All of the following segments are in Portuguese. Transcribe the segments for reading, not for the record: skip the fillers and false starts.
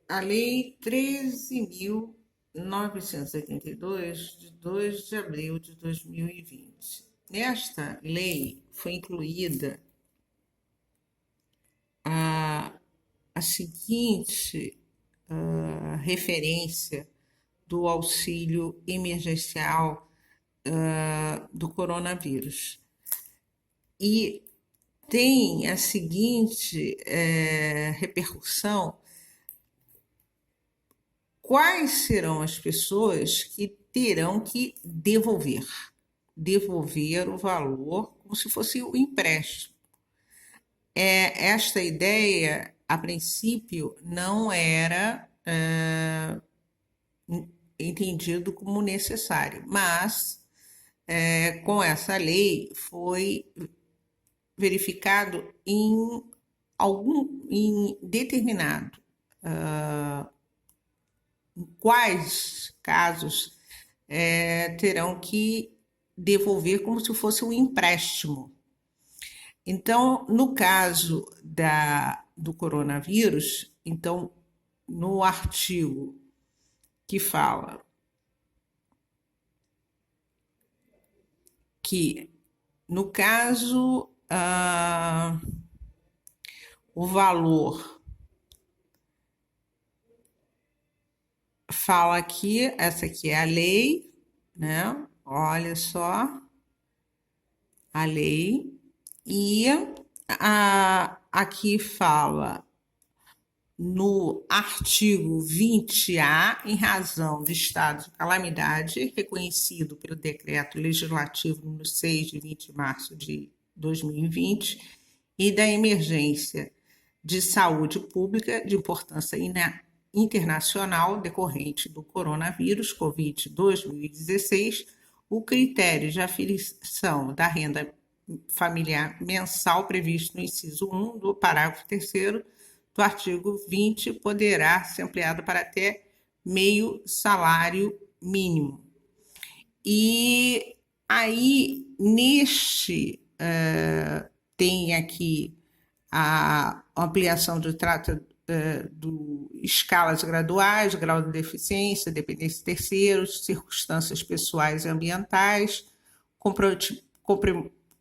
a Lei 13.982, de 2 de abril de 2020. Nesta lei foi incluída a, a seguinte referência do auxílio emergencial do coronavírus. E tem a seguinte repercussão: quais serão as pessoas que terão que devolver o valor como se fosse o empréstimo. Esta ideia, a princípio, não era entendido como necessário, mas com essa lei foi verificado em determinado quais casos terão que devolver como se fosse um empréstimo. Então, no caso do coronavírus, então, no artigo que fala que, no caso, o valor fala aqui, essa aqui é a lei, né? Olha só, a lei. E aqui fala no artigo 20A, em razão do estado de calamidade reconhecido pelo Decreto Legislativo número 6, de 20 de março de 2020, e da emergência de saúde pública de importância internacional decorrente do coronavírus Covid-2016, o critério de aferição da renda familiar mensal previsto no inciso 1 do parágrafo 3º do artigo 20 poderá ser ampliado para até meio salário mínimo. E aí, tem aqui a ampliação do trato do escalas graduais, grau de deficiência, dependência de terceiros, circunstâncias pessoais e ambientais,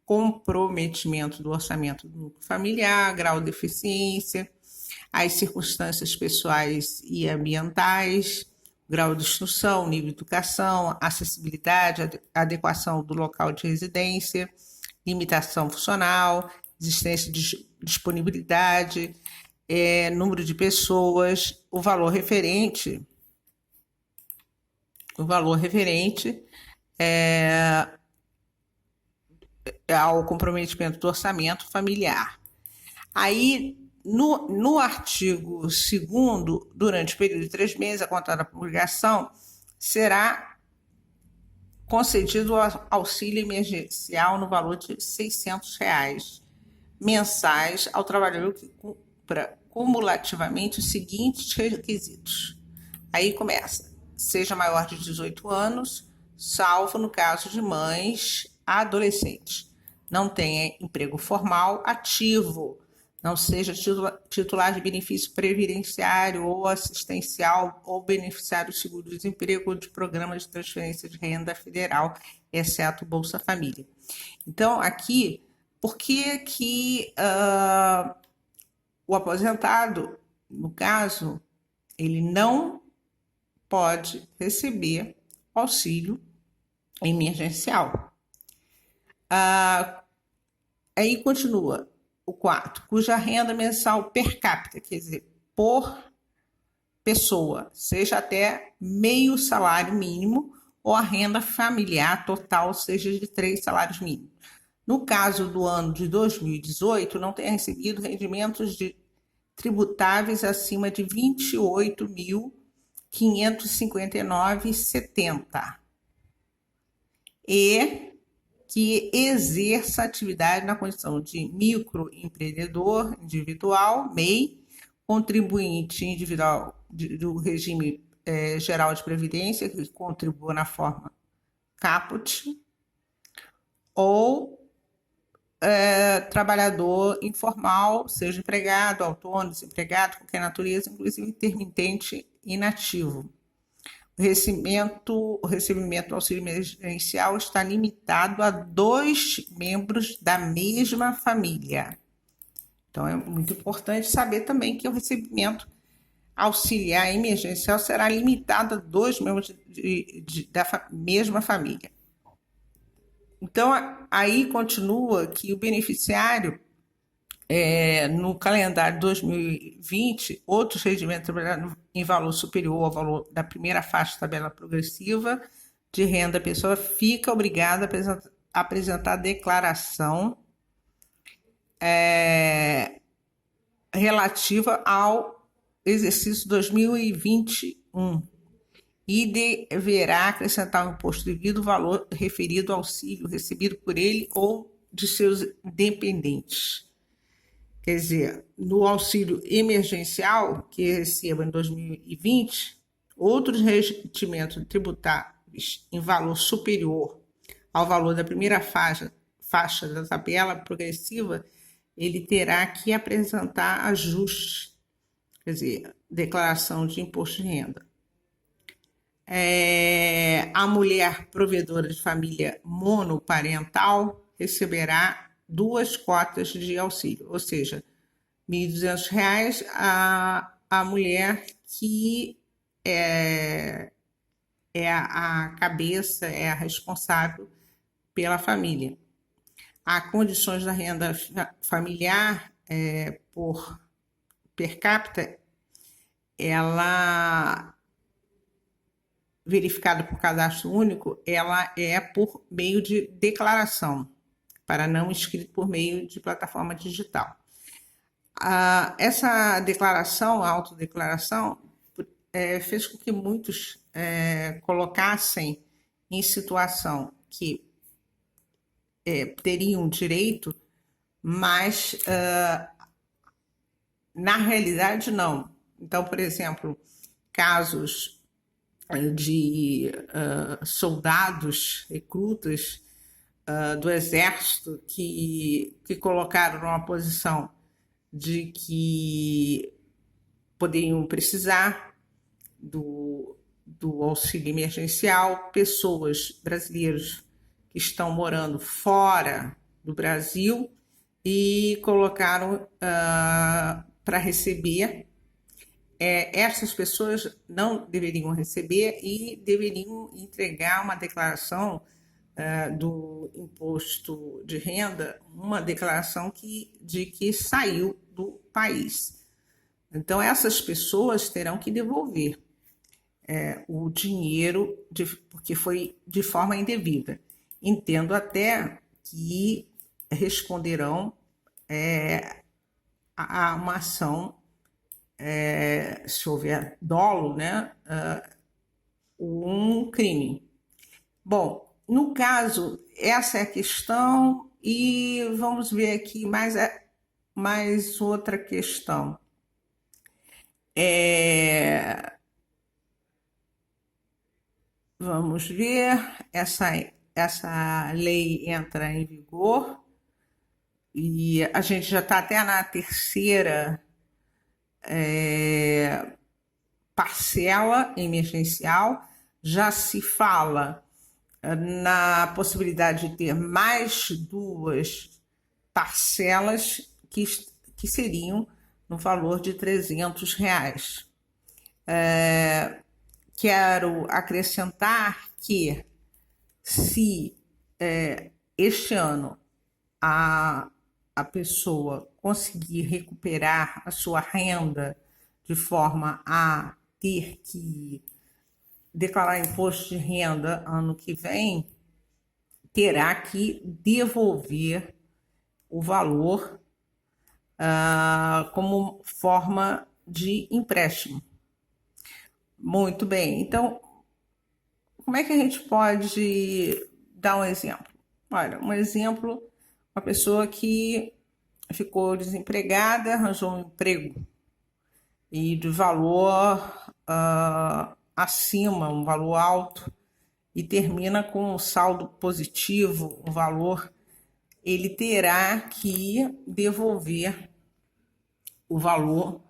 comprometimento do orçamento do núcleo familiar, grau de deficiência, as circunstâncias pessoais e ambientais, grau de instrução, nível de educação, acessibilidade, adequação do local de residência, limitação funcional, existência de disponibilidade, número de pessoas, o valor referente ao comprometimento do orçamento familiar. Aí, no artigo 2º, durante o período de 3 meses, a contar da publicação, será concedido auxílio emergencial no valor de R$ 600 mensais ao trabalhador que cumpra cumulativamente os seguintes requisitos. Aí começa: seja maior de 18 anos, salvo no caso de mães adolescentes, não tenha emprego formal ativo, não seja titular de benefício previdenciário ou assistencial ou beneficiário do seguro-desemprego ou de programa de transferência de renda federal, exceto Bolsa Família. Então, aqui, por que o aposentado, no caso, ele não pode receber auxílio emergencial? Aí continua o 4, cuja renda mensal per capita, quer dizer, por pessoa, seja até meio salário mínimo, ou a renda familiar total seja de 3 salários mínimos. No caso do ano de 2018, não tenha recebido rendimentos tributáveis acima de R$ 28.559,70 e que exerça atividade na condição de microempreendedor individual, MEI, contribuinte individual do regime geral de previdência, que contribua na forma caput, ou trabalhador informal, seja empregado, autônomo, desempregado, qualquer natureza, inclusive intermitente inativo. O recebimento do auxílio emergencial está limitado a 2 membros da mesma família. Então, é muito importante saber também que o recebimento auxiliar emergencial será limitado a 2 membros da mesma família. Então, aí continua que o beneficiário, no calendário 2020, outros rendimentos em valor superior ao valor da primeira faixa da tabela progressiva de renda, a pessoa fica obrigada a apresentar declaração relativa ao exercício 2021 e deverá acrescentar o imposto devido ao valor referido ao auxílio recebido por ele ou de seus dependentes. Quer dizer, no auxílio emergencial que receba em 2020, outros rendimentos tributáveis em valor superior ao valor da primeira faixa da tabela progressiva, ele terá que apresentar ajustes, quer dizer, declaração de imposto de renda. A mulher provedora de família monoparental receberá 2 cotas de auxílio, ou seja, R$ 1.200 a mulher que é a cabeça, é a responsável pela família. Há condições da renda familiar por per capita, ela verificada por cadastro único, ela é por meio de declaração, para não inscrito por meio de plataforma digital. Essa declaração, a autodeclaração, fez com que muitos colocassem em situação que teriam direito, mas na realidade não. Então, por exemplo, casos de soldados, recrutas do exército que colocaram numa posição de que poderiam precisar do auxílio emergencial, pessoas brasileiras que estão morando fora do Brasil e colocaram para receber. Essas pessoas não deveriam receber e deveriam entregar uma declaração do imposto de renda, uma declaração de que saiu do país. Então, essas pessoas terão que devolver o dinheiro porque foi de forma indevida. Entendo até que responderão a uma ação, se houver dolo, né, um crime. Bom, no caso, essa é a questão e vamos ver aqui mais outra questão. Vamos ver, essa lei entra em vigor e a gente já está até na terceira parcela emergencial, já se fala na possibilidade de ter mais 2 parcelas que seriam no valor de R$ 300. Quero acrescentar que se este ano a pessoa conseguir recuperar a sua renda de forma a ter que declarar imposto de renda ano que vem, terá que devolver o valor como forma de empréstimo. Muito bem, então, como é que a gente pode dar um exemplo? Olha, um exemplo, uma pessoa que ficou desempregada, arranjou um emprego e de valor acima, um valor alto, e termina com um saldo positivo, um valor ele terá que devolver o valor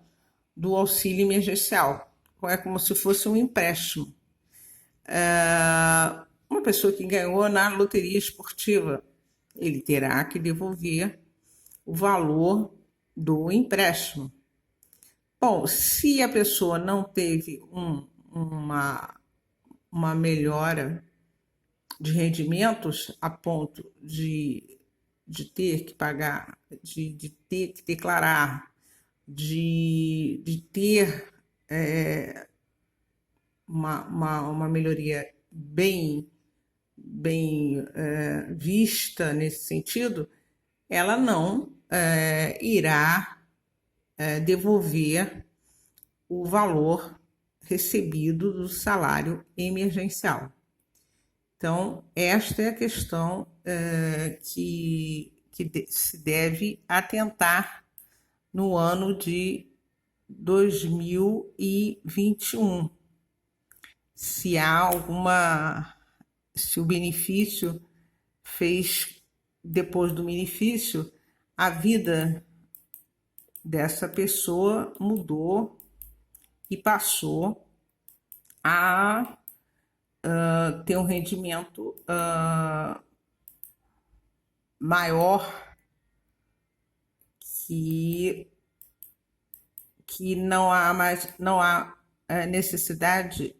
do auxílio emergencial. É como se fosse um empréstimo. Uma pessoa que ganhou na loteria esportiva, ele terá que devolver o valor do empréstimo. Bom, se a pessoa não teve uma melhora de rendimentos a ponto de ter que pagar, de ter que declarar, de ter uma melhoria bem vista nesse sentido, ela não irá devolver o valor recebido do salário emergencial. Então, esta é a questão que se deve atentar no ano de 2021. Se o benefício fez, depois do benefício, a vida dessa pessoa mudou e passou a ter um rendimento maior, que não há necessidade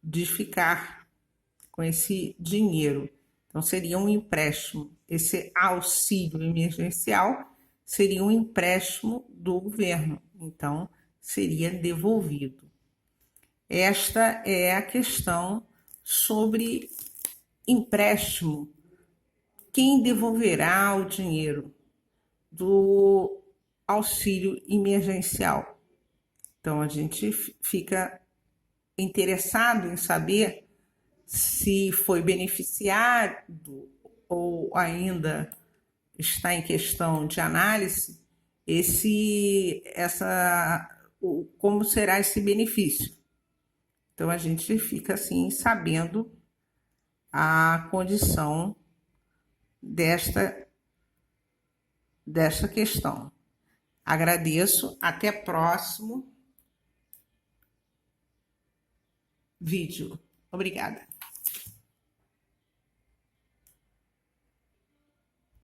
de ficar com esse dinheiro. Então, seria um empréstimo. Esse auxílio emergencial seria um empréstimo do governo. Então, seria devolvido. Esta é a questão sobre empréstimo. Quem devolverá o dinheiro do auxílio emergencial? Então, a gente fica interessado em saber se foi beneficiado ou ainda está em questão de análise como será esse benefício. Então, a gente fica assim sabendo a condição desta questão. Agradeço, até próximo vídeo. Obrigada.